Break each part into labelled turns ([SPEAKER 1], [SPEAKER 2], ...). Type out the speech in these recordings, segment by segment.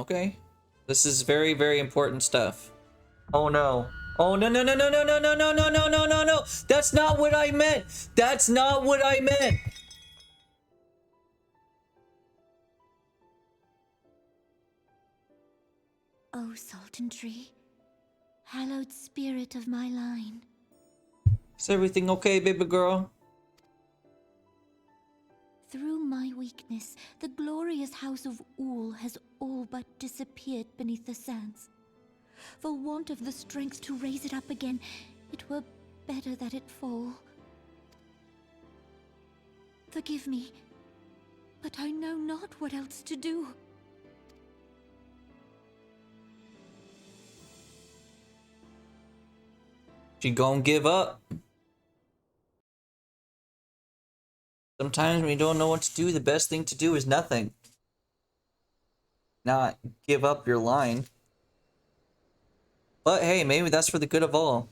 [SPEAKER 1] Okay. This is very, very important stuff. Oh no. Oh no no no no no no no no no no no no no! That's not what I meant! That's not what I meant!
[SPEAKER 2] O Sultan Tree, hallowed spirit of my line.
[SPEAKER 1] Is everything okay, baby girl?
[SPEAKER 2] Through my weakness, the glorious house of Ool has all but disappeared beneath the sands. For want of the strength to raise it up again, it were better that it fall. Forgive me, but I know not what else to do.
[SPEAKER 1] She gonna give up. Sometimes when you don't know what to do, the best thing to do is nothing. Not give up your line. But hey, maybe that's for the good of all.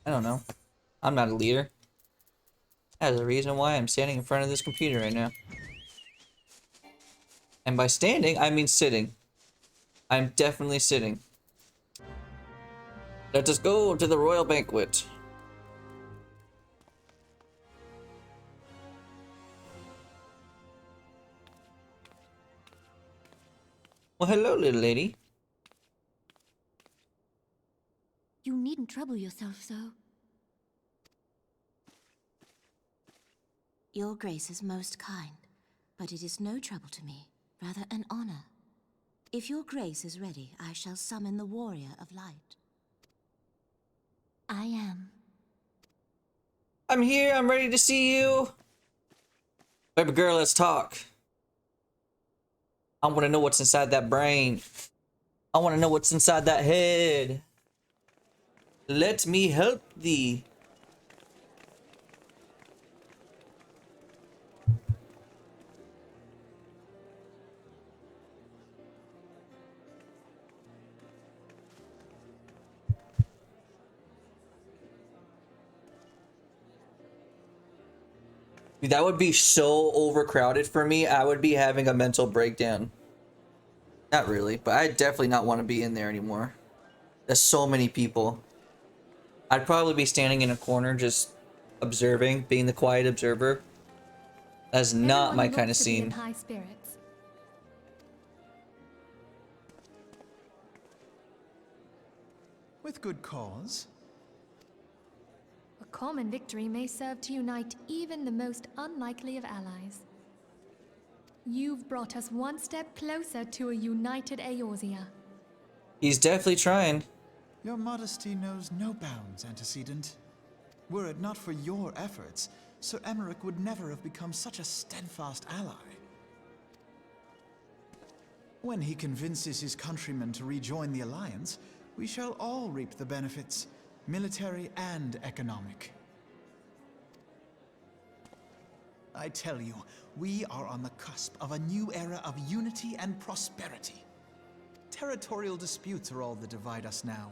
[SPEAKER 1] I don't know. I'm not a leader. That's the reason why I'm standing in front of this computer right now. And by standing, I mean sitting. I'm definitely sitting. Let us go to the royal banquet. Well, hello, little lady.
[SPEAKER 2] You needn't trouble yourself so.
[SPEAKER 3] Your Grace is most kind, but it is no trouble to me, rather an honor. If your Grace is ready, I shall summon the Warrior of Light.
[SPEAKER 2] I am.
[SPEAKER 1] I'm here, I'm ready to see you. Baby girl, let's talk. I want to know what's inside that brain. I want to know what's inside that head. Let me help thee. That would be so overcrowded for me. I would be having a mental breakdown. Not really, but I definitely not want to be in there anymore. There's so many people. I'd probably be standing in a corner just observing, being the quiet observer. That's not my kind of scene.
[SPEAKER 4] In high spirits.
[SPEAKER 5] With good cause.
[SPEAKER 4] A common victory may serve to unite even the most unlikely of allies. You've brought us one step closer to a united Eorzea.
[SPEAKER 1] He's definitely trying.
[SPEAKER 5] Your modesty knows no bounds, antecedent. Were it not for your efforts, Sir Emmerich would never have become such a steadfast ally. When he convinces his countrymen to rejoin the Alliance, we shall all reap the benefits, military and economic. I tell you, we are on the cusp of a new era of unity and prosperity. Territorial disputes are all that divide us now.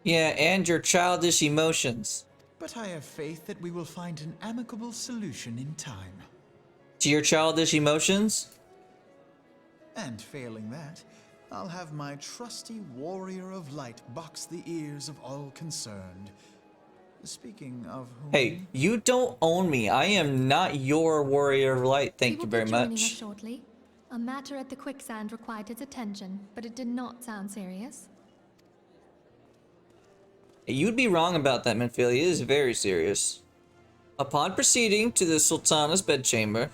[SPEAKER 1] Yeah, and your childish emotions.
[SPEAKER 5] But I have faith that we will find an amicable solution in time.
[SPEAKER 1] To your childish emotions?
[SPEAKER 5] And failing that, I'll have my trusty Warrior of Light box the ears of all concerned. Speaking of whom...
[SPEAKER 1] Hey, you don't own me. I am not your Warrior of Light. Thank you very
[SPEAKER 4] We will be joining us
[SPEAKER 1] much.
[SPEAKER 4] shortly. A matter at the quicksand required his attention, but it did not sound serious.
[SPEAKER 1] You'd be wrong about that, Minfield. It is very serious. Upon proceeding to the Sultana's bedchamber,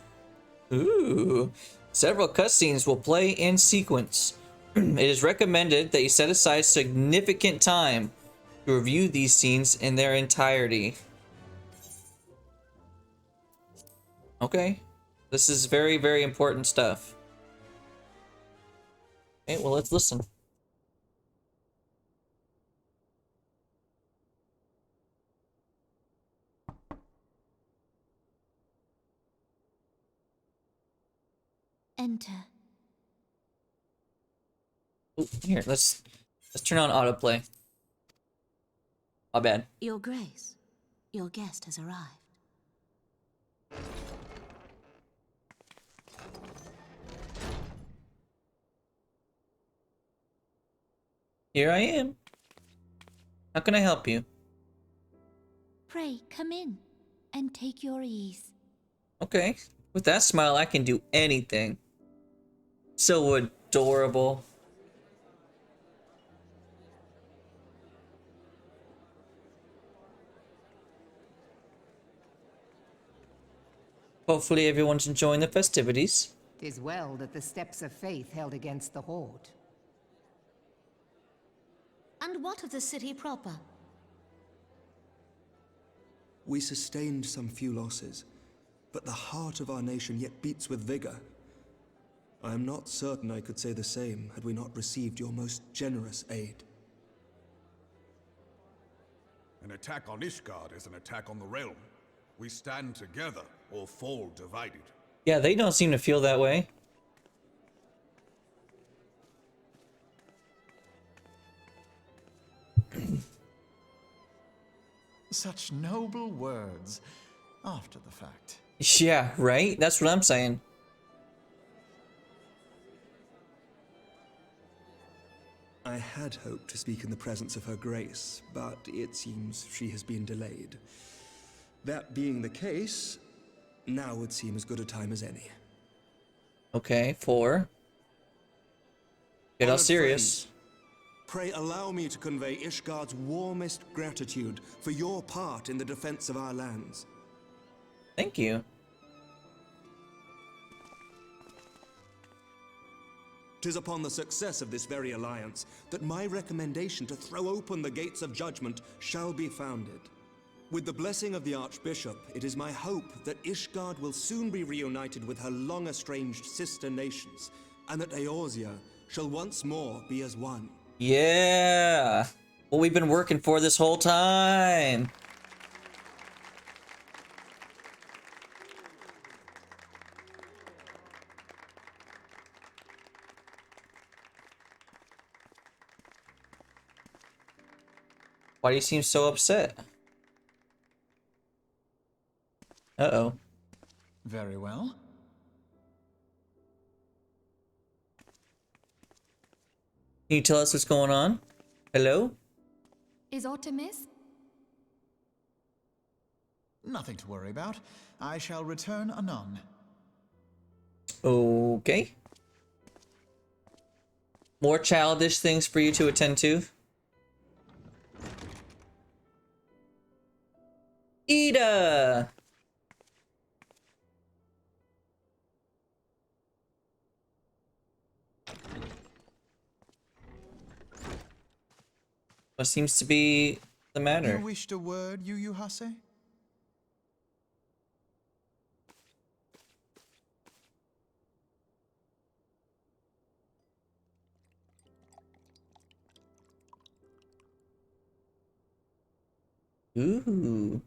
[SPEAKER 1] several cutscenes will play in sequence. It is recommended that you set aside significant time to review these scenes in their entirety. Okay. This is very, very important stuff. Okay, well, let's listen.
[SPEAKER 2] Enter.
[SPEAKER 1] Ooh, here, let's turn on autoplay. My bad.
[SPEAKER 3] Your Grace, your guest has arrived.
[SPEAKER 1] Here I am. How can I help you?
[SPEAKER 2] Pray, come in and take your ease.
[SPEAKER 1] Okay. With that smile, I can do anything. So adorable. Hopefully everyone's enjoying the festivities.
[SPEAKER 6] 'Tis well that the steps of faith held against the Horde.
[SPEAKER 3] And what of the city proper?
[SPEAKER 7] We sustained some few losses, but the heart of our nation yet beats with vigor. I am not certain I could say the same had we not received your most generous aid.
[SPEAKER 8] An attack on Ishgard is an attack on the realm. We stand together or fall divided.
[SPEAKER 1] Yeah, they don't seem to feel that way.
[SPEAKER 5] Such noble words after the fact.
[SPEAKER 1] Yeah, right? That's what I'm saying.
[SPEAKER 7] I had hoped to speak in the presence of Her Grace, but it seems she has been delayed. That being the case, now would seem as good a time as any.
[SPEAKER 1] Okay, 4. Get all
[SPEAKER 7] Honored
[SPEAKER 1] serious.
[SPEAKER 7] friends, pray allow me to convey Ishgard's warmest gratitude for your part in the defense of our lands.
[SPEAKER 1] Thank you.
[SPEAKER 7] 'Tis upon the success of this very alliance that my recommendation to throw open the gates of judgment shall be founded. With the blessing of the Archbishop, it is my hope that Ishgard will soon be reunited with her long-estranged sister nations, and that Eorzea shall once more be as one.
[SPEAKER 1] Yeah. What we've been working for this whole time. Why do you seem so upset? Uh-oh.
[SPEAKER 5] Very well.
[SPEAKER 1] Can you tell us what's going on? Hello?
[SPEAKER 4] Is aught amiss?
[SPEAKER 5] Nothing to worry about. I shall return anon.
[SPEAKER 1] Okay. More childish things for you to attend to. Ida! What seems to be the matter?
[SPEAKER 5] You wished a word, Yu Hase?
[SPEAKER 1] Ooh.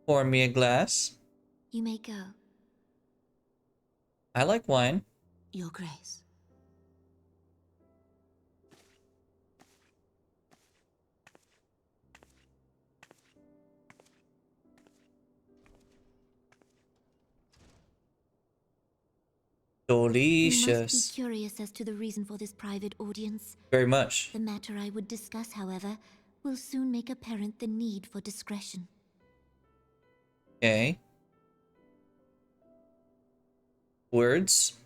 [SPEAKER 1] Pour me a glass.
[SPEAKER 2] You may go.
[SPEAKER 1] I like wine.
[SPEAKER 3] Your Grace.
[SPEAKER 2] You must be
[SPEAKER 1] Delicious.
[SPEAKER 2] curious as to the reason for this private audience.
[SPEAKER 1] Very much.
[SPEAKER 2] The matter I would discuss, however, will soon make apparent the need for discretion.
[SPEAKER 1] Okay. Words.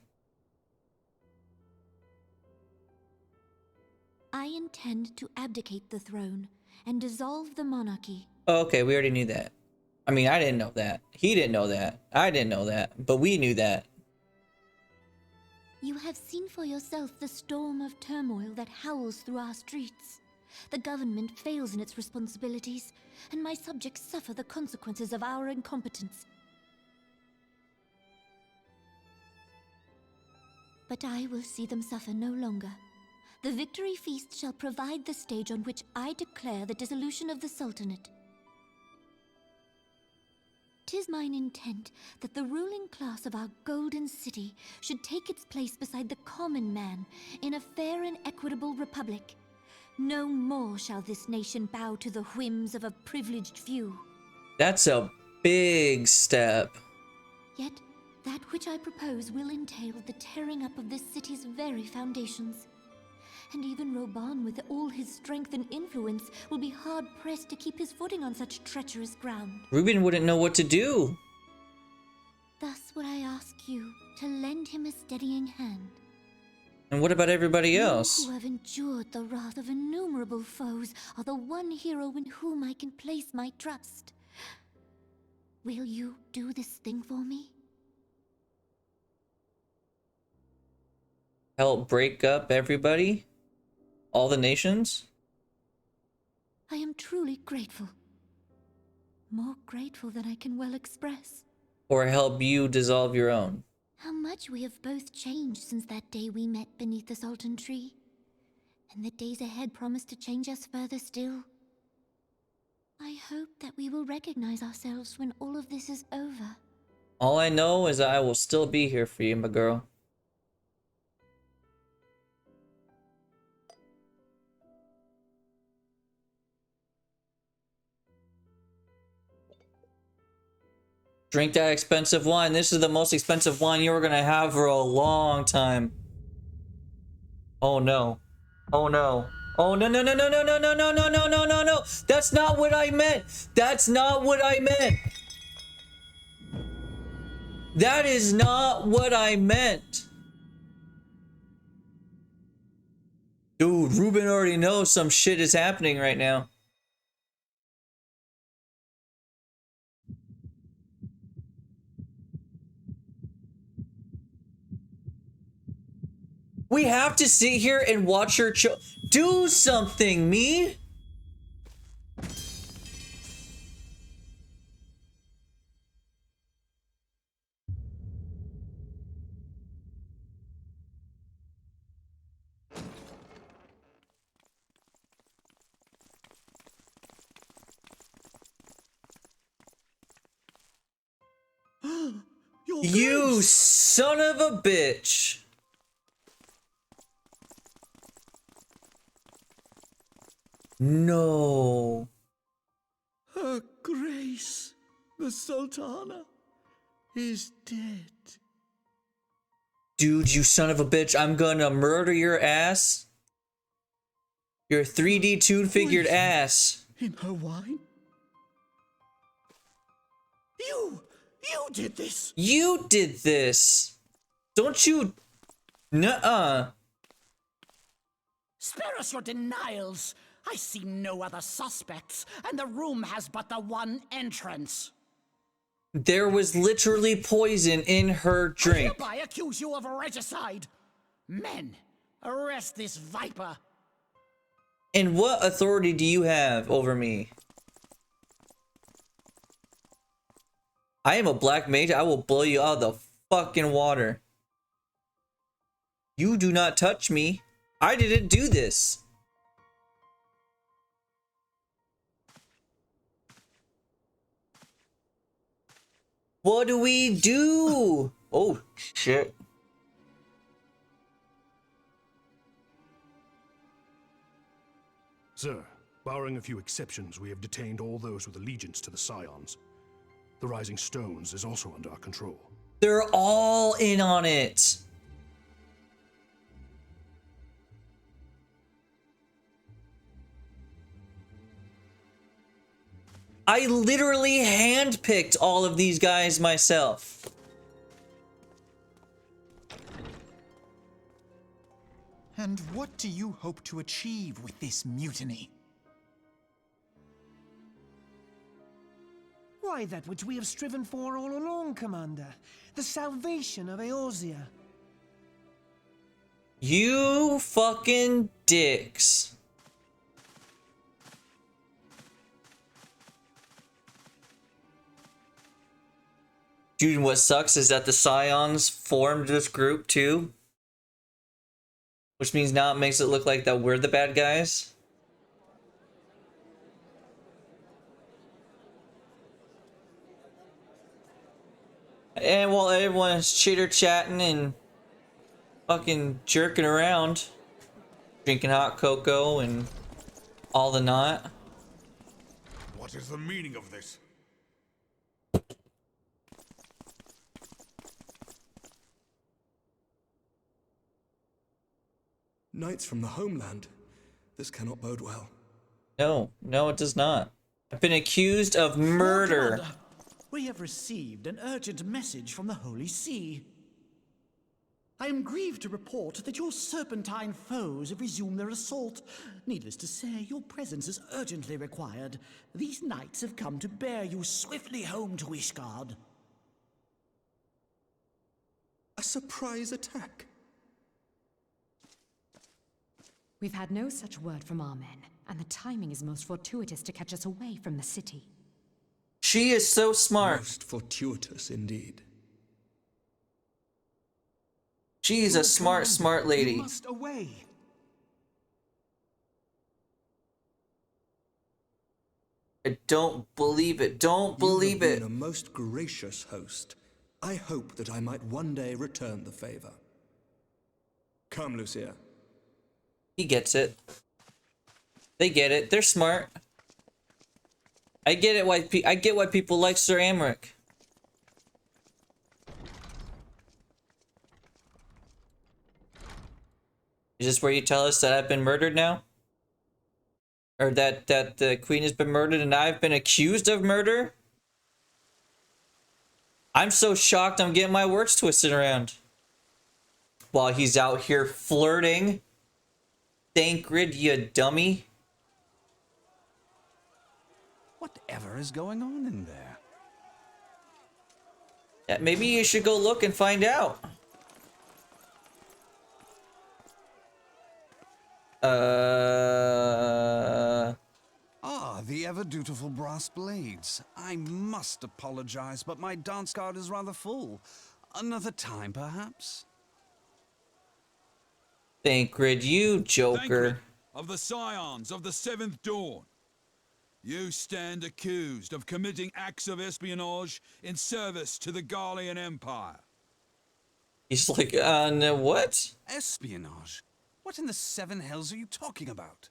[SPEAKER 2] I intend to abdicate the throne and dissolve the monarchy.
[SPEAKER 1] Oh, okay, we already knew that. I mean, I didn't know that. He didn't know that. I didn't know that. But we knew that.
[SPEAKER 2] You have seen for yourself the storm of turmoil that howls through our streets. The government fails in its responsibilities, and my subjects suffer the consequences of our incompetence. But I will see them suffer no longer. The victory feast shall provide the stage on which I declare the dissolution of the Sultanate. 'Tis mine intent that the ruling class of our golden city should take its place beside the common man in a fair and equitable republic. No more shall this nation bow to the whims of a privileged few.
[SPEAKER 1] That's a big step.
[SPEAKER 2] Yet, that which I propose will entail the tearing up of this city's very foundations. And even Roban, with all his strength and influence, will be hard-pressed to keep his footing on such treacherous ground.
[SPEAKER 1] Reuben wouldn't know what to do.
[SPEAKER 2] Thus would I ask you to lend him a steadying hand.
[SPEAKER 1] And what about everybody else?
[SPEAKER 2] You who have endured the wrath of innumerable foes are the one hero in whom I can place my trust. Will you do this thing for me?
[SPEAKER 1] Help break up everybody? All the nations?
[SPEAKER 2] I am truly grateful. More grateful than I can well express.
[SPEAKER 1] Or help you dissolve your own?
[SPEAKER 2] How much we have both changed since that day we met beneath the Sultan tree. And the days ahead promise to change us further still. I hope that we will recognize ourselves when all of this is over.
[SPEAKER 1] All I know is I will still be here for you, my girl. Drink that expensive wine. This is the most expensive wine you're gonna have for a long time. Oh no. Oh no. Oh no no no no no no no no no no no no no. That's not what I meant. That's not what I meant. That is not what I meant. Dude, Reuben already knows some shit is happening right now. We have to sit here and watch her do something, me. You son of a bitch. No.
[SPEAKER 5] Her Grace, the Sultana, is dead.
[SPEAKER 1] Dude, you son of a bitch, I'm gonna murder your ass. Your 3D two-figured ass.
[SPEAKER 5] In her wine? You did this!
[SPEAKER 1] You did this! Don't you... Nuh-uh.
[SPEAKER 9] Spare us your denials! I see no other suspects, and the room has but the one entrance.
[SPEAKER 1] There was literally poison in her
[SPEAKER 9] I
[SPEAKER 1] drink.
[SPEAKER 9] hereby accuse you of regicide. Men, arrest this viper.
[SPEAKER 1] And what authority do you have over me? I am a black mage. I will blow you out of the fucking water. You do not touch me. I didn't do this. What do we do? Oh, shit.
[SPEAKER 10] Sir, barring a few exceptions, we have detained all those with allegiance to the Scions. The Rising Stones is also under our control.
[SPEAKER 1] They're all in on it. I literally handpicked all of these guys myself.
[SPEAKER 5] And what do you hope to achieve with this mutiny?
[SPEAKER 11] Why, that which we have striven for all along, Commander. The salvation of Eorzea.
[SPEAKER 1] You fucking dicks. Dude, what sucks is that the Scions formed this group too. Which means now it makes it look like that we're the bad guys. And while everyone's chitter-chatting and fucking jerking around, drinking hot cocoa and all the not.
[SPEAKER 8] What is the meaning of this?
[SPEAKER 7] Knights from the homeland. This cannot bode well.
[SPEAKER 1] No, no, it does not. I've been accused of murder.
[SPEAKER 9] Commander, we have received an urgent message from the Holy See. I am grieved to report that your serpentine foes have resumed their assault. Needless to say, your presence is urgently required. These knights have come to bear you swiftly home to Ishgard.
[SPEAKER 7] A surprise attack?
[SPEAKER 12] We've had no such word from our men, and the timing is most fortuitous to catch us away from the city.
[SPEAKER 1] She is so smart.
[SPEAKER 7] Most fortuitous indeed.
[SPEAKER 1] She's a smart, smart lady.
[SPEAKER 11] You must away.
[SPEAKER 1] I don't believe it. Don't believe
[SPEAKER 7] You have
[SPEAKER 1] it.
[SPEAKER 7] been a most gracious host. I hope that I might one day return the favor. Come, Lucia.
[SPEAKER 1] He gets it. They get it. They're smart. I get it. I get why people like Sir Amric. Is this where you tell us that I've been murdered now? Or that the queen has been murdered and I've been accused of murder? I'm so shocked I'm getting my words twisted around. While he's out here flirting. Thancred, you dummy.
[SPEAKER 13] Whatever is going on in there?
[SPEAKER 1] Yeah, maybe you should go look and find out.
[SPEAKER 13] Ah, the ever-dutiful brass blades. I must apologize, but my dance card is rather full. Another time, perhaps?
[SPEAKER 1] Thancred, you joker.
[SPEAKER 14] Thancred, of the Scions of the Seventh Dawn. You stand accused of committing acts of espionage in service to the Garlean Empire.
[SPEAKER 1] He's like, no, what?
[SPEAKER 13] Espionage? What in the seven hells are you talking about?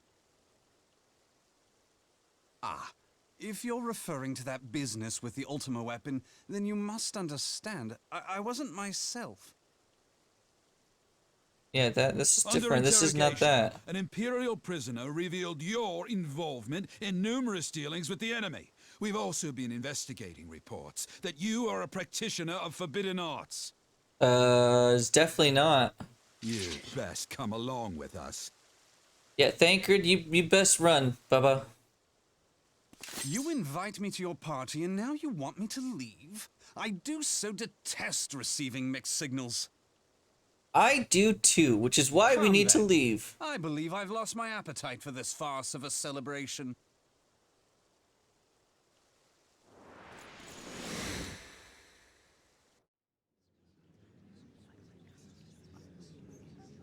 [SPEAKER 13] Ah, if you're referring to that business with the Ultima weapon, then you must understand, I wasn't myself.
[SPEAKER 1] Yeah, this is
[SPEAKER 14] Under
[SPEAKER 1] different. This is not that.
[SPEAKER 14] An Imperial prisoner revealed your involvement in numerous dealings with the enemy. We've also been investigating reports that you are a practitioner of forbidden arts.
[SPEAKER 1] It's definitely not.
[SPEAKER 14] You best come along with us.
[SPEAKER 1] Yeah, Thancred, you best run, Bubba.
[SPEAKER 13] You invite me to your party and now you want me to leave? I do so detest receiving mixed signals.
[SPEAKER 1] I do too, which is why we need to leave.
[SPEAKER 13] I believe I've lost my appetite for this farce of a celebration.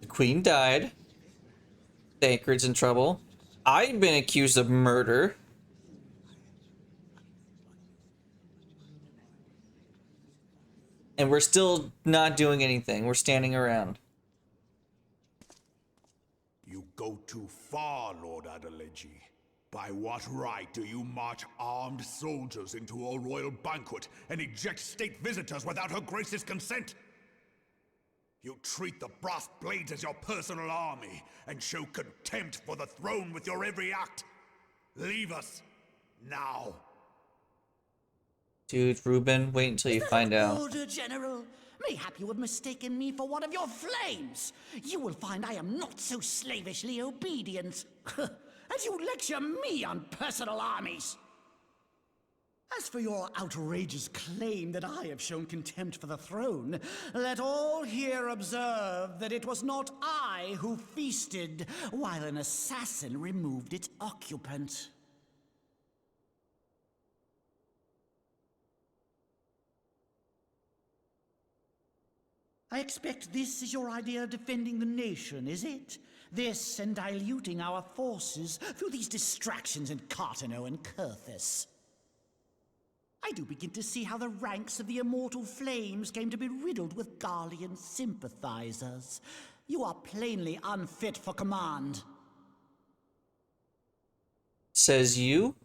[SPEAKER 1] The queen died. Thancred's in trouble. I've been accused of murder. And we're still not doing anything. We're standing around.
[SPEAKER 8] You go too far, Lord Adeleji. By what right do you march armed soldiers into a royal banquet and eject state visitors without her grace's consent? You treat the brass blades as your personal army and show contempt for the throne with your every act. Leave us now.
[SPEAKER 1] Dude, Reuben, wait until you find out.
[SPEAKER 9] Order, General. Mayhap you have mistaken me for one of your flames. You will find I am not so slavishly obedient. As you lecture me on personal armies. As for your outrageous claim that I have shown contempt for the throne, let all here observe that it was not I who feasted while an assassin removed its occupant. I expect this is your idea of defending the nation, is it? This and diluting our forces through these distractions in Cartano and Kurthis. I do begin to see how the ranks of the Immortal Flames came to be riddled with Garlean sympathizers. You are plainly unfit for command.
[SPEAKER 1] Says you?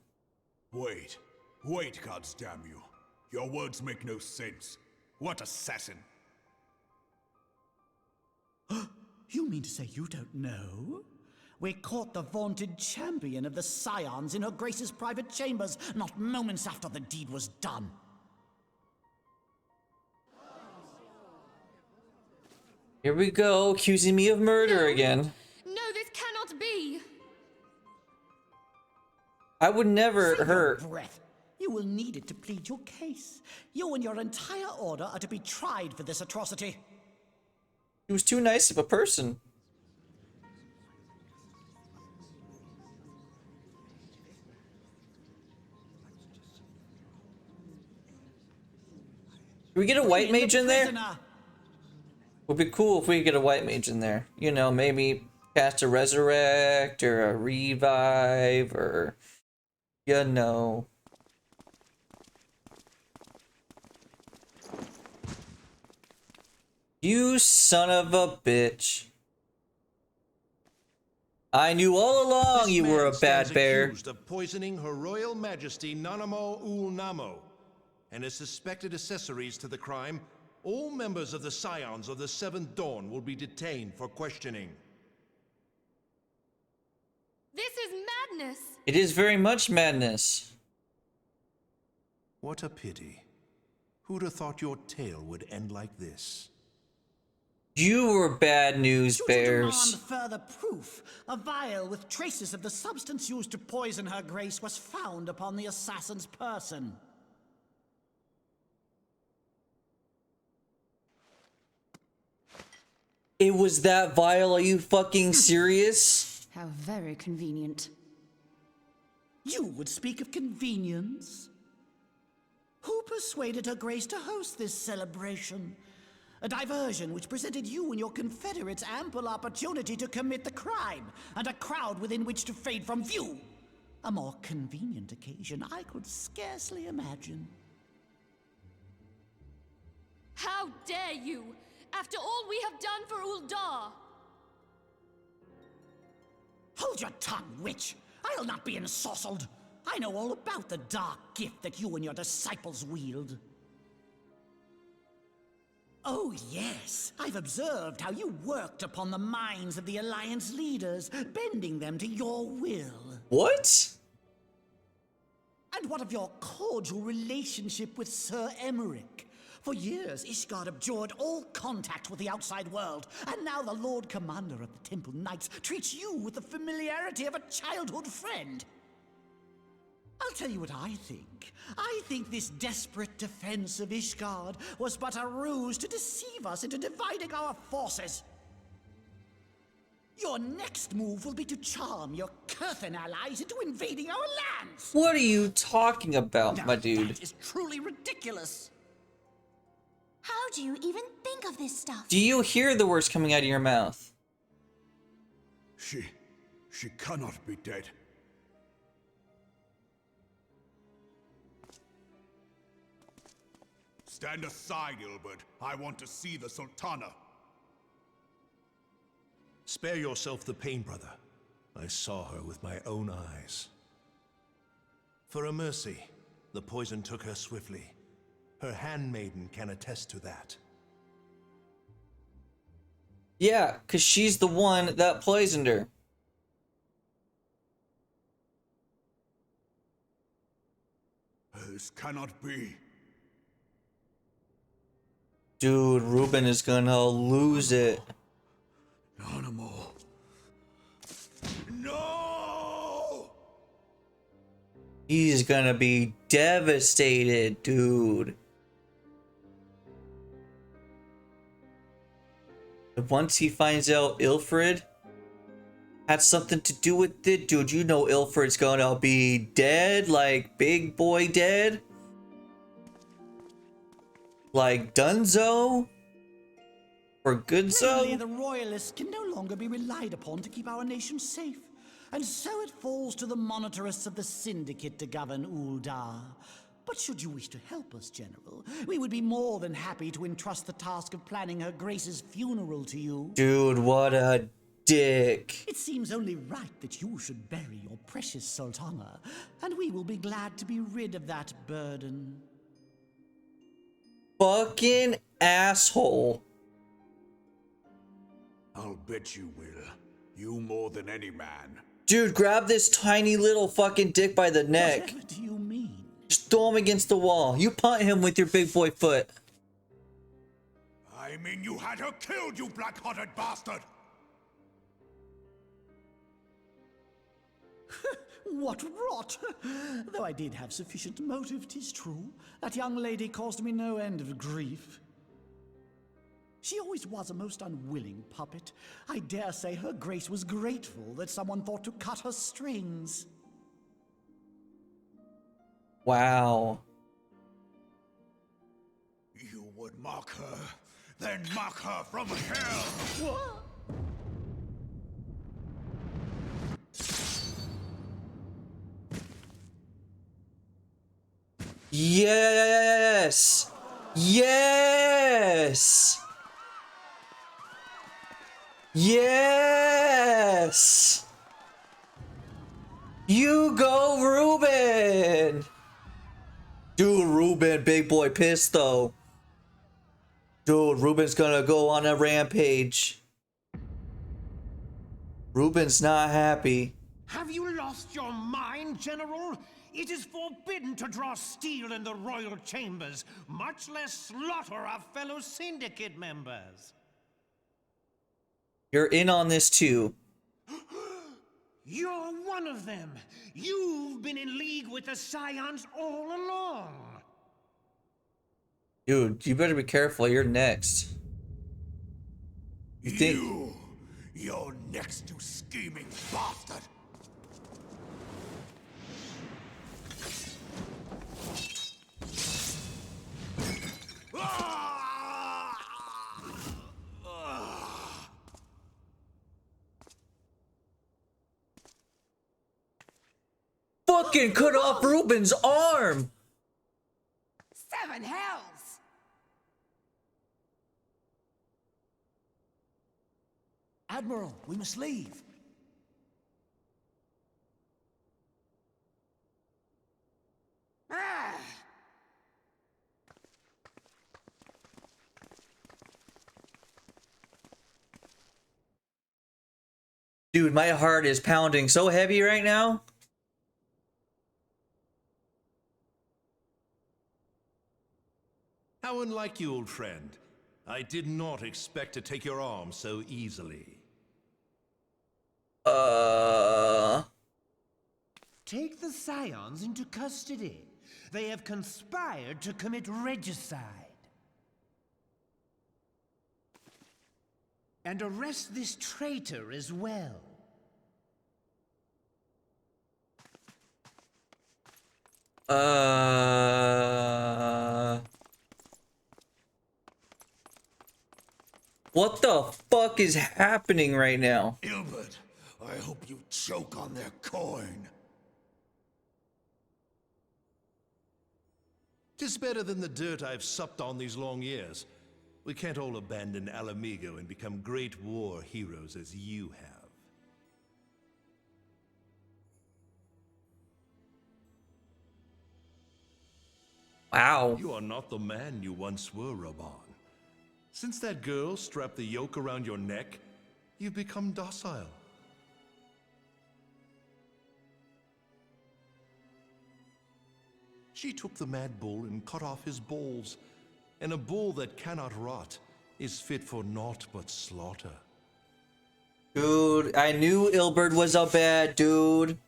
[SPEAKER 8] Wait, goddamn you. Your words make no sense. What assassin?
[SPEAKER 9] You mean to say you don't know? We caught the vaunted champion of the Scions in her Grace's private chambers, not moments after the deed was done.
[SPEAKER 1] Here we go, accusing me of murder again.
[SPEAKER 4] No, this cannot be.
[SPEAKER 1] I would never
[SPEAKER 9] Save
[SPEAKER 1] hurt.
[SPEAKER 9] your breath. You will need it to plead your case. You and your entire order are to be tried for this atrocity.
[SPEAKER 1] He was too nice of a person. Can we get a white mage in there? Would be cool if we could get a white mage in there. You know, maybe cast a resurrect or a revive or, you know. You son of a bitch. I knew all along you were a bad bear.
[SPEAKER 15] Accused of poisoning Her Royal Majesty Nanamo Ul Namo and his suspected accessories to the crime. All members of the Scions of the Seventh Dawn will be detained for questioning.
[SPEAKER 4] This is madness.
[SPEAKER 1] It is very much madness.
[SPEAKER 15] What a pity. Who'd have thought your tale would end like this?
[SPEAKER 1] You were bad news bears.
[SPEAKER 9] To demand further proof, a vial with traces of the substance used to poison Her Grace was found upon the assassin's person.
[SPEAKER 1] It was that vial, are you fucking serious?
[SPEAKER 3] How very convenient.
[SPEAKER 9] You would speak of convenience? Who persuaded Her Grace to host this celebration? A diversion which presented you and your confederates ample opportunity to commit the crime, and a crowd within which to fade from view. A more convenient occasion I could scarcely imagine.
[SPEAKER 4] How dare you! After all we have done for Uldar!
[SPEAKER 9] Hold your tongue, witch! I'll not be ensorcelled! I know all about the dark gift that you and your disciples wield. Oh, yes. I've observed how you worked upon the minds of the Alliance leaders, bending them to your will.
[SPEAKER 1] What?
[SPEAKER 9] And what of your cordial relationship with Sir Emmerich? For years, Ishgard abjured all contact with the outside world, and now the Lord Commander of the Temple Knights treats you with the familiarity of a childhood friend. I'll tell you what I think. I think this desperate defense of Ishgard was but a ruse to deceive us into dividing our forces. Your next move will be to charm your Kurthan allies into invading our lands.
[SPEAKER 1] What are you talking about,
[SPEAKER 9] Now,
[SPEAKER 1] my dude?
[SPEAKER 9] That is truly ridiculous.
[SPEAKER 3] How do you even think of this stuff?
[SPEAKER 1] Do you hear the words coming out of your mouth?
[SPEAKER 8] She cannot be dead. Stand aside, Ilbert. I want to see the Sultana.
[SPEAKER 15] Spare yourself the pain, brother. I saw her with my own eyes. For a mercy, the poison took her swiftly. Her handmaiden can attest to that.
[SPEAKER 1] Yeah, because she's the one that poisoned her.
[SPEAKER 8] This cannot be.
[SPEAKER 1] Dude, Ruben is gonna lose it.
[SPEAKER 8] Animal. No!
[SPEAKER 1] He's gonna be devastated, dude. And once he finds out Ilfrid had something to do with it, dude, you know Ilfrid's gonna be dead, like big boy dead. Like Dunzo? Or
[SPEAKER 9] Plainly,
[SPEAKER 1] Goodzo?
[SPEAKER 9] the Royalists can no longer be relied upon to keep our nation safe. And so it falls to the monitorists of the Syndicate to govern Uldar. But should you wish to help us, General, we would be more than happy to entrust the task of planning Her Grace's funeral to you.
[SPEAKER 1] Dude, what a dick.
[SPEAKER 9] It seems only right that you should bury your precious Sultana, and we will be glad to be rid of that burden.
[SPEAKER 1] Fucking asshole.
[SPEAKER 8] I'll bet you will. You more than any man.
[SPEAKER 1] Dude, grab this tiny little fucking dick by the neck.
[SPEAKER 9] Whatever do you mean?
[SPEAKER 1] Just throw him against the wall. You punt him with your big boy foot.
[SPEAKER 8] I mean, you had her killed, you black-hearted bastard!
[SPEAKER 9] What rot! Though I did have sufficient motive, 'tis true. That young lady caused me no end of grief. She always was a most unwilling puppet. I dare say her grace was grateful that someone thought to cut her strings.
[SPEAKER 1] Wow.
[SPEAKER 8] You would mock her, then mock her from hell!
[SPEAKER 9] What?
[SPEAKER 1] Yes! Yes! Yes! You go, Ruben! Dude, Ruben, big boy pissed though. Dude, Ruben's gonna go on a rampage. Ruben's not happy.
[SPEAKER 11] Have you lost your mind, General? It is forbidden to draw steel in the royal chambers, much less slaughter our fellow syndicate members.
[SPEAKER 1] You're in on this too.
[SPEAKER 11] You're one of them. You've been in league with the Scions all along.
[SPEAKER 1] Dude, you better be careful. You're next. You think?
[SPEAKER 8] You're next, you scheming bastard!
[SPEAKER 1] Fucking cut off Ruben's arm!
[SPEAKER 6] Seven hells!
[SPEAKER 9] Admiral, we must leave.
[SPEAKER 6] Ah!
[SPEAKER 1] Dude, my heart is pounding so heavy right now.
[SPEAKER 15] How unlike you, old friend. I did not expect to take your arm so easily.
[SPEAKER 11] Take the Scions into custody. They have conspired to commit regicide. And arrest this traitor as well.
[SPEAKER 1] What the fuck is happening right now?
[SPEAKER 8] Ilbert, I hope you choke on their coin.
[SPEAKER 15] 'Tis better than the dirt I've supped on these long years. We can't all abandon Alamigo and become great war heroes as you have.
[SPEAKER 1] Wow.
[SPEAKER 15] You are not the man you once were, Raban. Since that girl strapped the yoke around your neck, you've become docile. She took the mad bull and cut off his balls, and a bull that cannot rot is fit for naught but slaughter.
[SPEAKER 1] Dude, I knew Ilbert was a bad dude.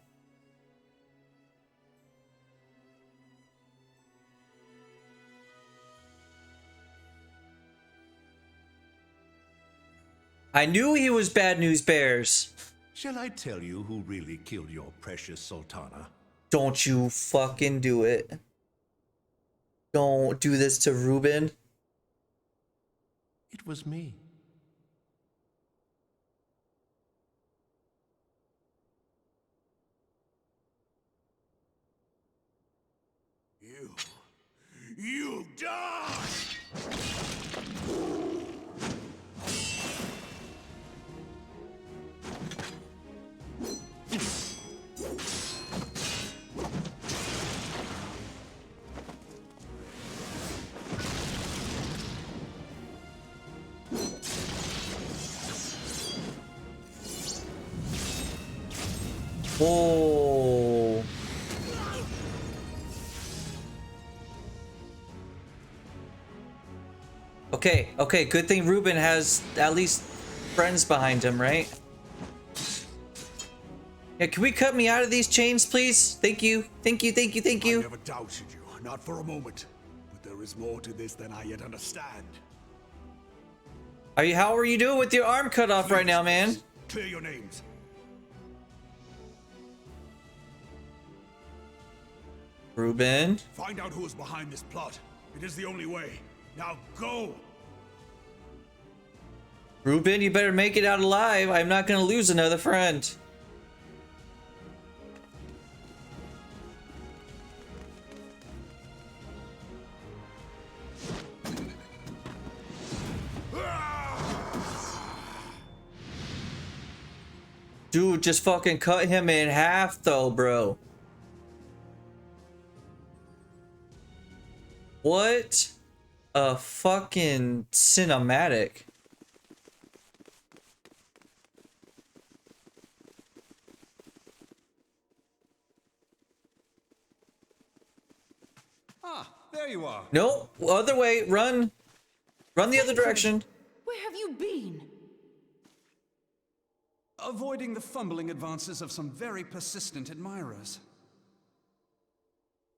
[SPEAKER 1] I knew he was Bad News Bears.
[SPEAKER 15] Shall I tell you who really killed your precious Sultana?
[SPEAKER 1] Don't you fucking do it. Don't do this to Ruben.
[SPEAKER 15] It was me.
[SPEAKER 8] You die!
[SPEAKER 1] Whoa. Okay, okay, good thing Ruben has at least friends behind him, right? Yeah, can we cut me out of these chains, please? Thank you, thank you, thank you, thank you.
[SPEAKER 8] I never doubted you, not for a moment. But there is more to this than I yet understand.
[SPEAKER 1] How are you doing with your arm cut off right now, man?
[SPEAKER 8] Clear your names.
[SPEAKER 1] Ruben.
[SPEAKER 8] Find out who is behind this plot. It is the only way. Now go!
[SPEAKER 1] Ruben, you better make it out alive. I'm not gonna lose another friend. Dude, just fucking cut him in half though, bro. What a fucking cinematic.
[SPEAKER 13] Ah, there you are.
[SPEAKER 1] Nope, other way, run. Run the other direction.
[SPEAKER 3] Where have you been?
[SPEAKER 13] Avoiding the fumbling advances of some very persistent admirers.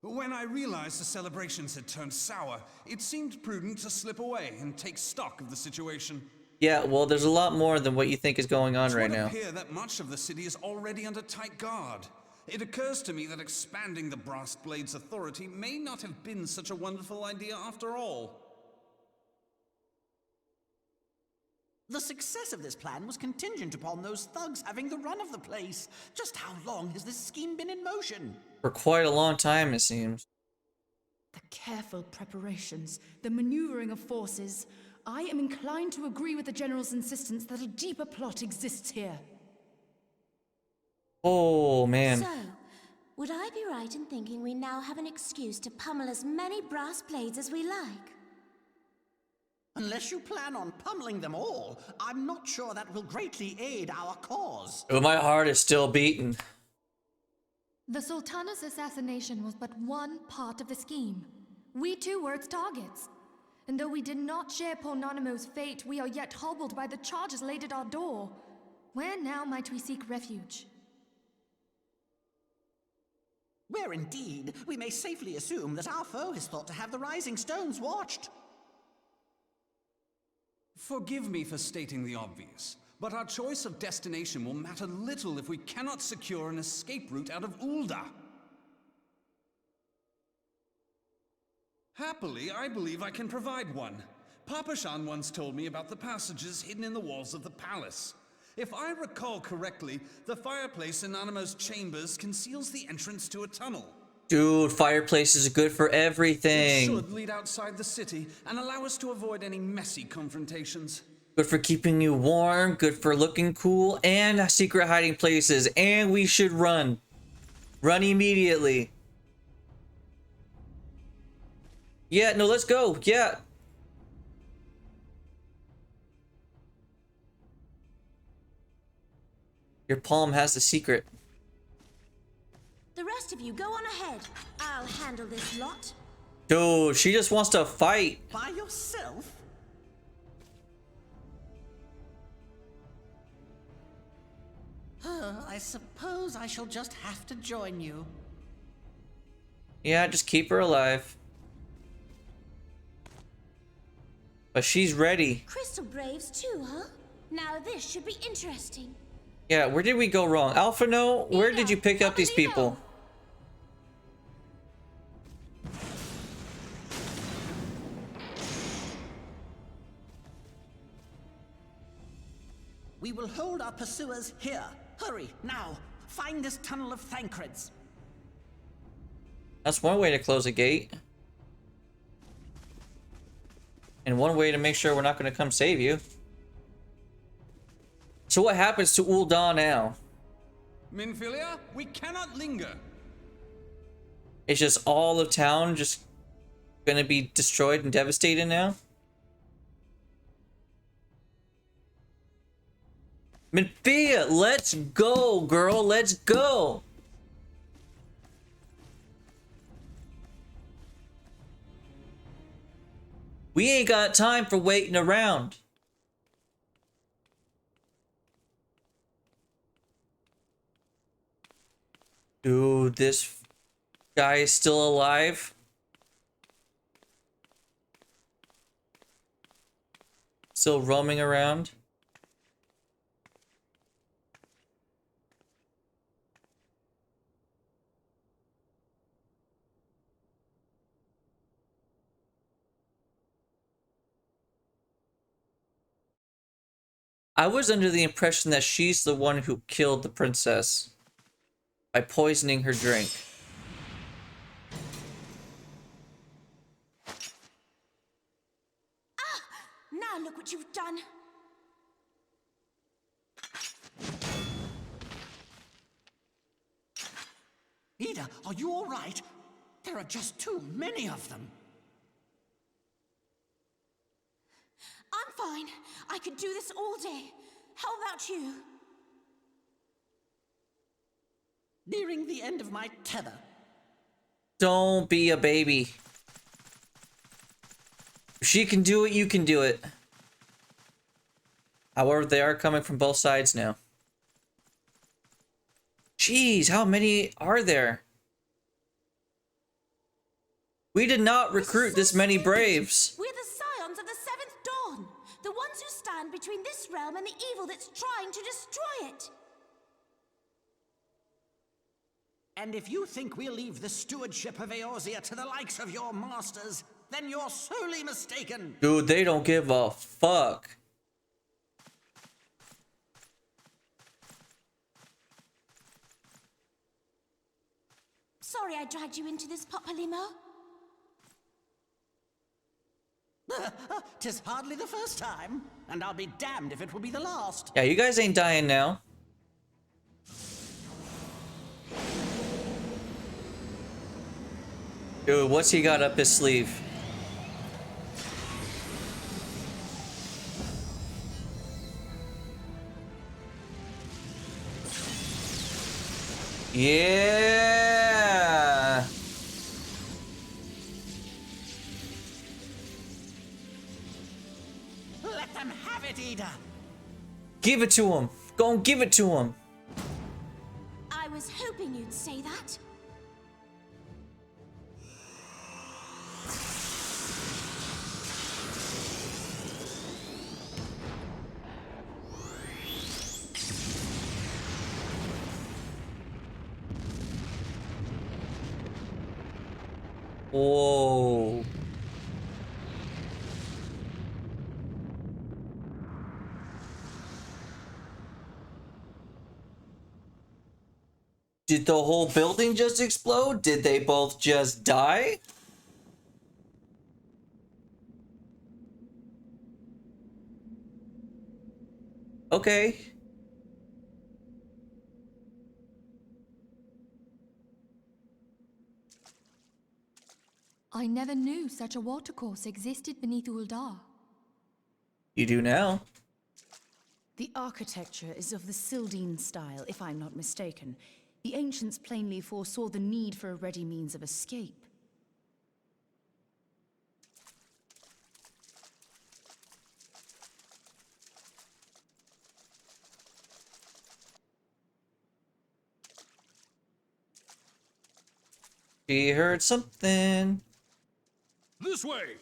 [SPEAKER 13] When I realized the celebrations had turned sour, it seemed prudent to slip away and take stock of the situation.
[SPEAKER 1] Yeah, well, there's a lot more than what you think is going on right
[SPEAKER 13] It
[SPEAKER 1] now.
[SPEAKER 13] would appear that much of the city is already under tight guard. It occurs to me that expanding the Brass Blade's authority may not have been such a wonderful idea after all.
[SPEAKER 9] The success of this plan was contingent upon those thugs having the run of the place. Just how long has this scheme been in motion?
[SPEAKER 1] For quite a long time, it seems.
[SPEAKER 16] The careful preparations, the maneuvering of forces. I am inclined to agree with the General's insistence that a deeper plot exists here.
[SPEAKER 1] Oh, man.
[SPEAKER 3] So, would I be right in thinking we now have an excuse to pummel as many brass blades as we like?
[SPEAKER 9] Unless you plan on pummeling them all, I'm not sure that will greatly aid our cause.
[SPEAKER 1] Oh, my heart is still beating.
[SPEAKER 4] The Sultana's assassination was but one part of the scheme. We too were its targets. And though we did not share Pornonimo's fate, we are yet hobbled by the charges laid at our door. Where now might we seek refuge?
[SPEAKER 9] Where indeed, we may safely assume that our foe is thought to have the Rising Stones watched.
[SPEAKER 13] Forgive me for stating the obvious, but our choice of destination will matter little if we cannot secure an escape route out of Ulda. Happily, I believe I can provide one. Papashan once told me about the passages hidden in the walls of the palace. If I recall correctly, the fireplace in Animo's chambers conceals the entrance to a tunnel.
[SPEAKER 1] Dude, fireplace is good for everything.
[SPEAKER 13] It should lead outside the city and allow us to avoid any messy confrontations.
[SPEAKER 1] Good for keeping you warm, good for looking cool, and secret hiding places. And we should run. Run immediately. Yeah, no, let's go. Yeah. Your palm has the secret.
[SPEAKER 3] The rest of you go on ahead. I'll handle this lot.
[SPEAKER 1] Dude, she just wants to fight.
[SPEAKER 9] By yourself? I suppose I shall just have to join you.
[SPEAKER 1] Yeah, just keep her alive. But she's ready.
[SPEAKER 3] Crystal Braves too, huh? Now this should be interesting.
[SPEAKER 1] Yeah, where did we go wrong? Alphino, where did you pick up these people?
[SPEAKER 9] We will hold our pursuers here. Hurry, now. Find this tunnel of Thancreds.
[SPEAKER 1] That's one way to close a gate. And one way to make sure we're not going to come save you. So what happens to Ul'dah now?
[SPEAKER 13] Minfilia, we cannot linger.
[SPEAKER 1] It's just all of town just going to be destroyed and devastated now? Minfia, let's go, girl. Let's go. We ain't got time for waiting around. Dude, this guy is still alive. Still roaming around. I was under the impression that she's the one who killed the princess by poisoning her drink.
[SPEAKER 3] Now look what you've done.
[SPEAKER 9] Ida, are you all right? There are just too many of them.
[SPEAKER 3] I'm fine. I could do this all day. How about you?
[SPEAKER 9] Nearing the end of my tether.
[SPEAKER 1] Don't be a baby. If she can do it, you can do it. However, they are coming from both sides now. Jeez, how many are there? We did not recruit this many braves.
[SPEAKER 3] We're the scions of the Seventh Dawn. The ones who stand between this realm and the evil that's trying to destroy it.
[SPEAKER 9] And if you think we'll leave the stewardship of Eorzea to the likes of your masters, then you're sorely mistaken.
[SPEAKER 1] Dude, they don't give a fuck.
[SPEAKER 3] Sorry I dragged you into this, Papalymo.
[SPEAKER 9] 'Tis hardly the first time, and I'll be damned if it will be the last.
[SPEAKER 1] Yeah, you guys ain't dying now. Dude, what's he got up his sleeve? Yeah.
[SPEAKER 9] Let them have it, Ida.
[SPEAKER 1] Give it to him. Go and give it to him.
[SPEAKER 3] I was hoping you'd say that.
[SPEAKER 1] Whoa. Did the whole building just explode? Did they both just die? Okay.
[SPEAKER 4] I never knew such a watercourse existed beneath Uldar.
[SPEAKER 1] You do now.
[SPEAKER 16] The architecture is of the Sildine style, if I'm not mistaken. The ancients plainly foresaw the need for a ready means of escape.
[SPEAKER 1] She heard something.
[SPEAKER 10] This way!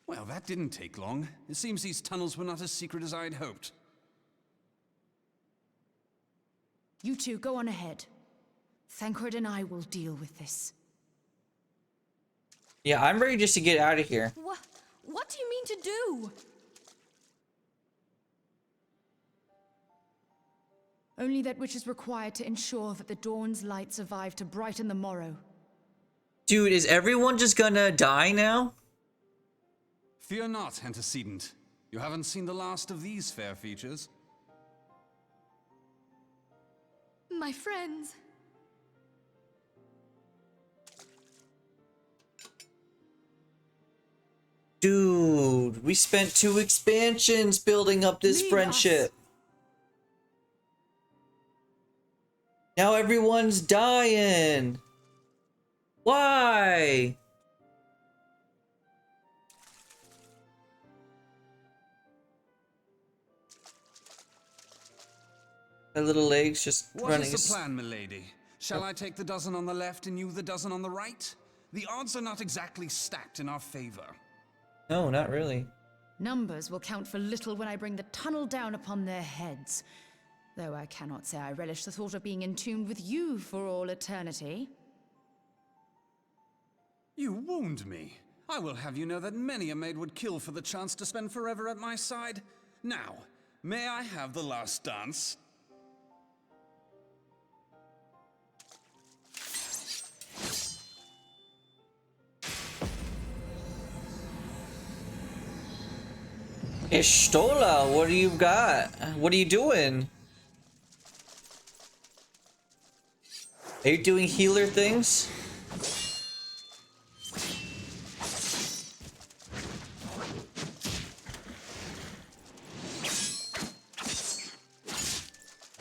[SPEAKER 13] Well, that didn't take long. It seems these tunnels were not as secret as I'd hoped.
[SPEAKER 16] You two, go on ahead. Thancred and I will deal with this.
[SPEAKER 1] Yeah, I'm ready just to get out of here.
[SPEAKER 4] What do you mean to do?
[SPEAKER 16] Only that which is required to ensure that the dawn's light survive to brighten the morrow.
[SPEAKER 1] Dude, is everyone just gonna die now?
[SPEAKER 13] Fear not, antecedent. You haven't seen the last of these fair features.
[SPEAKER 4] My friends.
[SPEAKER 1] Dude, we spent 2 expansions building up this
[SPEAKER 16] Lead
[SPEAKER 1] friendship. Now everyone's dying. Why? My little legs just
[SPEAKER 13] What
[SPEAKER 1] running.
[SPEAKER 13] is the plan, milady? Shall I take the dozen on the left and you the dozen on the right? The odds are not exactly stacked in our favor.
[SPEAKER 1] No, not really.
[SPEAKER 16] Numbers will count for little when I bring the tunnel down upon their heads. Though I cannot say I relish the thought of being entombed with you for all eternity.
[SPEAKER 13] You wound me. I will have you know that many a maid would kill for the chance to spend forever at my side. Now, may I have the last dance?
[SPEAKER 1] Ishtola, what do you got? What are you doing? Are you doing healer things?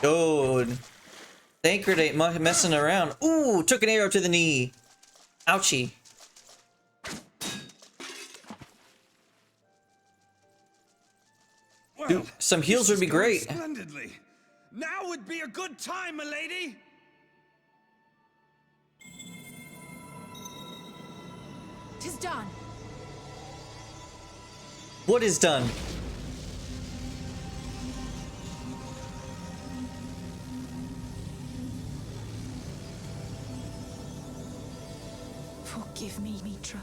[SPEAKER 1] Dude. Thancred ain't messing around. Ooh, took an arrow to the knee. Ouchie. Dude, some heals would be great.
[SPEAKER 13] Splendidly. Now would be a good time, milady.
[SPEAKER 16] Tis done.
[SPEAKER 1] What is done?
[SPEAKER 16] Forgive me, Mitra.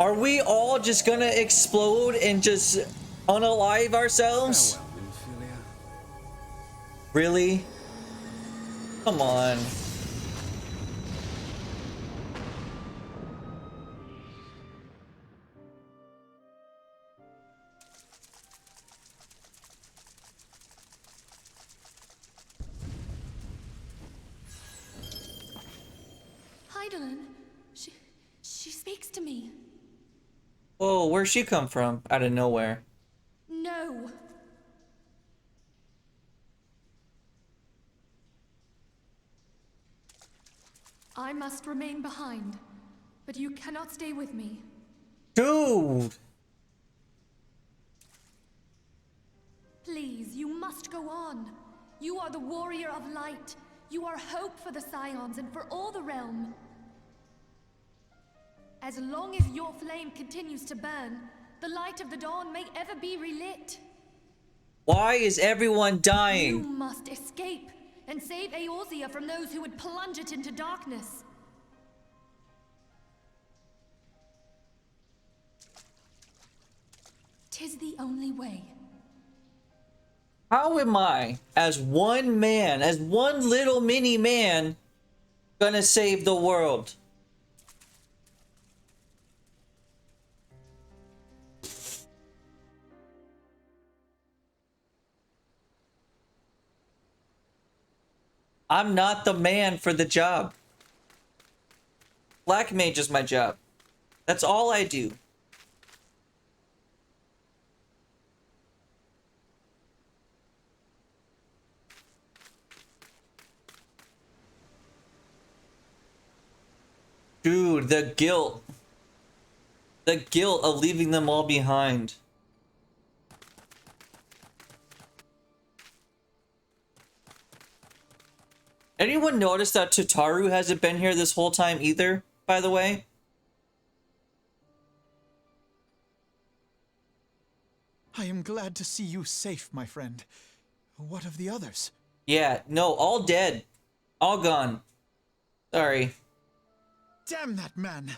[SPEAKER 1] Are we all just gonna explode and just unalive ourselves?
[SPEAKER 13] Farewell, Nymphilia.
[SPEAKER 1] Really? Come on.
[SPEAKER 4] Heidelin, she speaks to me.
[SPEAKER 1] Whoa, where'd she come from? Out of nowhere.
[SPEAKER 4] No. I must remain behind, but you cannot stay with me.
[SPEAKER 1] Dude!
[SPEAKER 4] Please, you must go on. You are the warrior of light. You are hope for the Scions and for all the realm. As long as your flame continues to burn, the light of the dawn may ever be relit.
[SPEAKER 1] Why is everyone
[SPEAKER 4] You
[SPEAKER 1] dying?
[SPEAKER 4] must escape and save Eorzea from those who would plunge it into darkness. Tis the only way.
[SPEAKER 1] How am I, as one man, as one little mini man, gonna save the world? I'm not the man for the job. Black mage is my job. That's all I do. Dude, the guilt. The guilt of leaving them all behind. Anyone notice that Tataru hasn't been here this whole time either, by the way?
[SPEAKER 5] I am glad to see you safe, my friend. What of the others?
[SPEAKER 1] Yeah, no, all dead. All gone. Sorry.
[SPEAKER 5] Damn that man!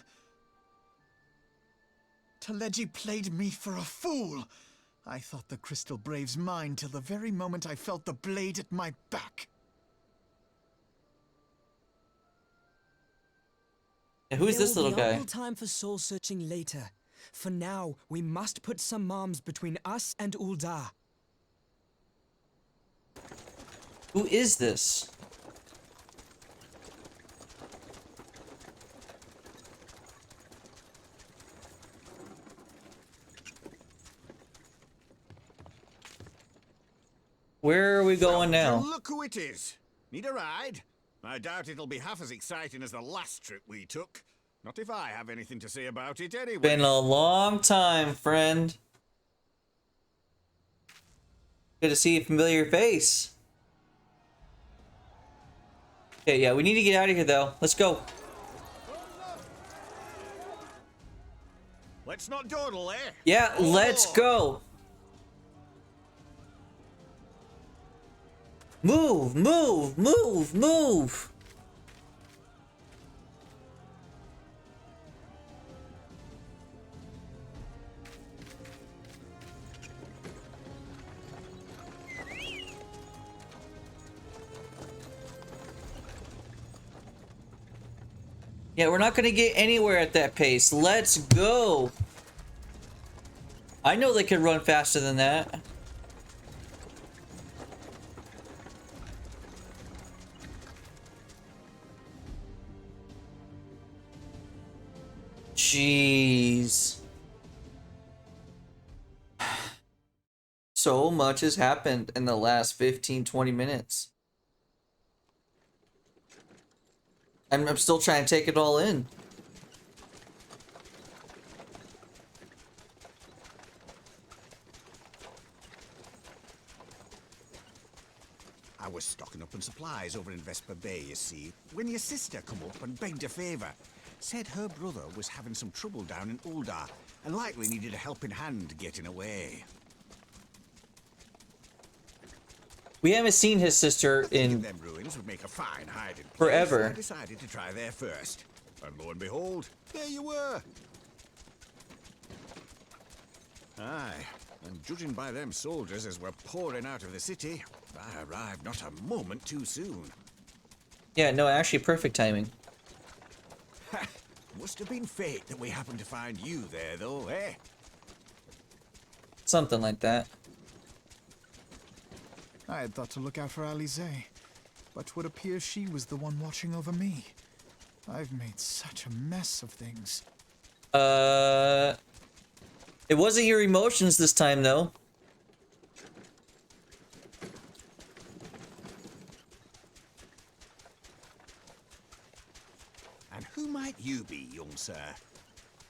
[SPEAKER 5] Teleji played me for a fool! I thought the Crystal Brave's mine till the very moment I felt the blade at my back.
[SPEAKER 1] Yeah, who's this little guy?
[SPEAKER 17] There will be ample time for soul searching later. For now, we must put some arms between us and Ul'dah.
[SPEAKER 1] Who is this? Where are we going now?
[SPEAKER 8] Look who it is. Need a ride? I doubt it'll be half as exciting as the last trip we took. Not if I have anything to say about it anyway.
[SPEAKER 1] Been a long time, friend. Good to see a familiar face. Okay, yeah, we need to get out of here though. Let's go.
[SPEAKER 8] Let's not dawdle, eh?
[SPEAKER 1] Yeah, let's go. Move, move, move, move. Yeah, we're not gonna get anywhere at that pace. Let's go. I know they can run faster than that. Jeez. So much has happened in the last 15-20 minutes. I'm still trying to take it all in.
[SPEAKER 8] I was stocking up on supplies over in Vesper Bay, you see, when your sister come up and begged a favor. Said her brother was having some trouble down in Uldar and likely needed a helping hand getting away.
[SPEAKER 1] We haven't seen his sister in
[SPEAKER 8] Them ruins would make a fine hiding place,
[SPEAKER 1] forever.
[SPEAKER 8] so I decided to try there first. And lo and behold, there you were. Aye, and judging by them soldiers as were pouring out of the city, I arrived not a moment too soon.
[SPEAKER 1] Yeah, no, actually perfect timing.
[SPEAKER 8] Must have been fate that we happened to find you there, though, eh?
[SPEAKER 1] Something like that.
[SPEAKER 5] I had thought to look out for Alize, but would appear she was the one watching over me. I've made such a mess of things.
[SPEAKER 1] It wasn't your emotions this time, though.
[SPEAKER 8] And who might you be, young sir?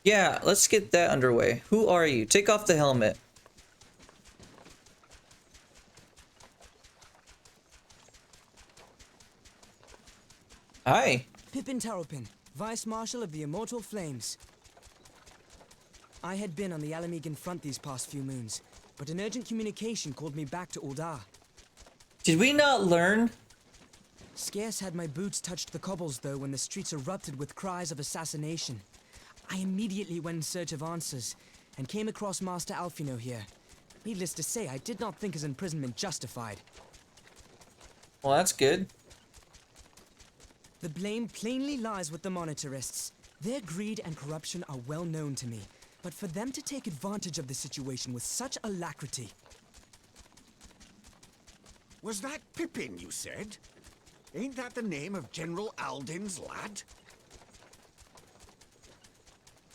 [SPEAKER 1] Yeah, let's get that underway. Who are you? Take off the helmet. Hi.
[SPEAKER 17] Pippin Taropin, Vice Marshal of the Immortal Flames. I had been on the Alamegan front these past few moons, but an urgent communication called me back to Uldar.
[SPEAKER 1] Did we not learn?
[SPEAKER 17] Scarce had my boots touched the cobbles, though, when the streets erupted with cries of assassination. I immediately went in search of answers, and came across Master Alfino here. Needless to say, I did not think his imprisonment justified.
[SPEAKER 1] Well, that's good.
[SPEAKER 17] The blame plainly lies with the Monitarists. Their greed and corruption are well known to me, but for them to take advantage of the situation with such alacrity...
[SPEAKER 8] Was that Pippin, you said? Ain't that the name of General Aldin's lad?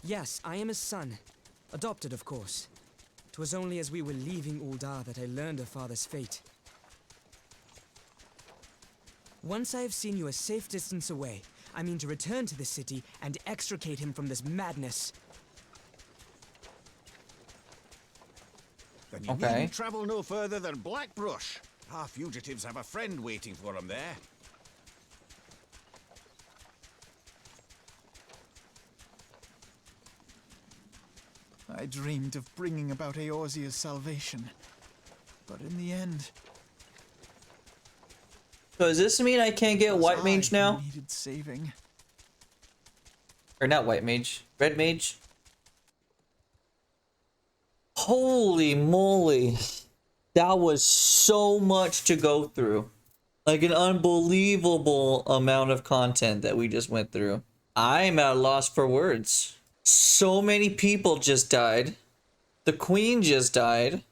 [SPEAKER 17] Yes, I am his son. Adopted, of course. 'Twas only as we were leaving Uldar that I learned of father's fate. Once I have seen you a safe distance away, I mean to return to the city and extricate him from this madness.
[SPEAKER 8] Then you needn't travel no further than Blackbrush. Our fugitives have a friend waiting for them there.
[SPEAKER 5] I dreamed of bringing about Eorzea's salvation, but in the end...
[SPEAKER 1] So does this mean I can't get White Mage now?
[SPEAKER 5] Needed saving.
[SPEAKER 1] Or not White Mage, Red Mage. Holy moly. That was so much to go through. Like an unbelievable amount of content that we just went through. I'm at a loss for words. So many people just died. The Queen just died.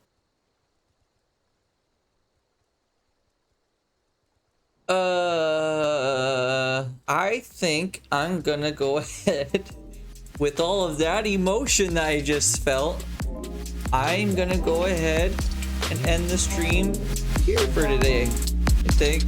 [SPEAKER 1] I think I'm gonna go ahead with all of that emotion that I just felt. I'm gonna go ahead and end the stream here for today, I think.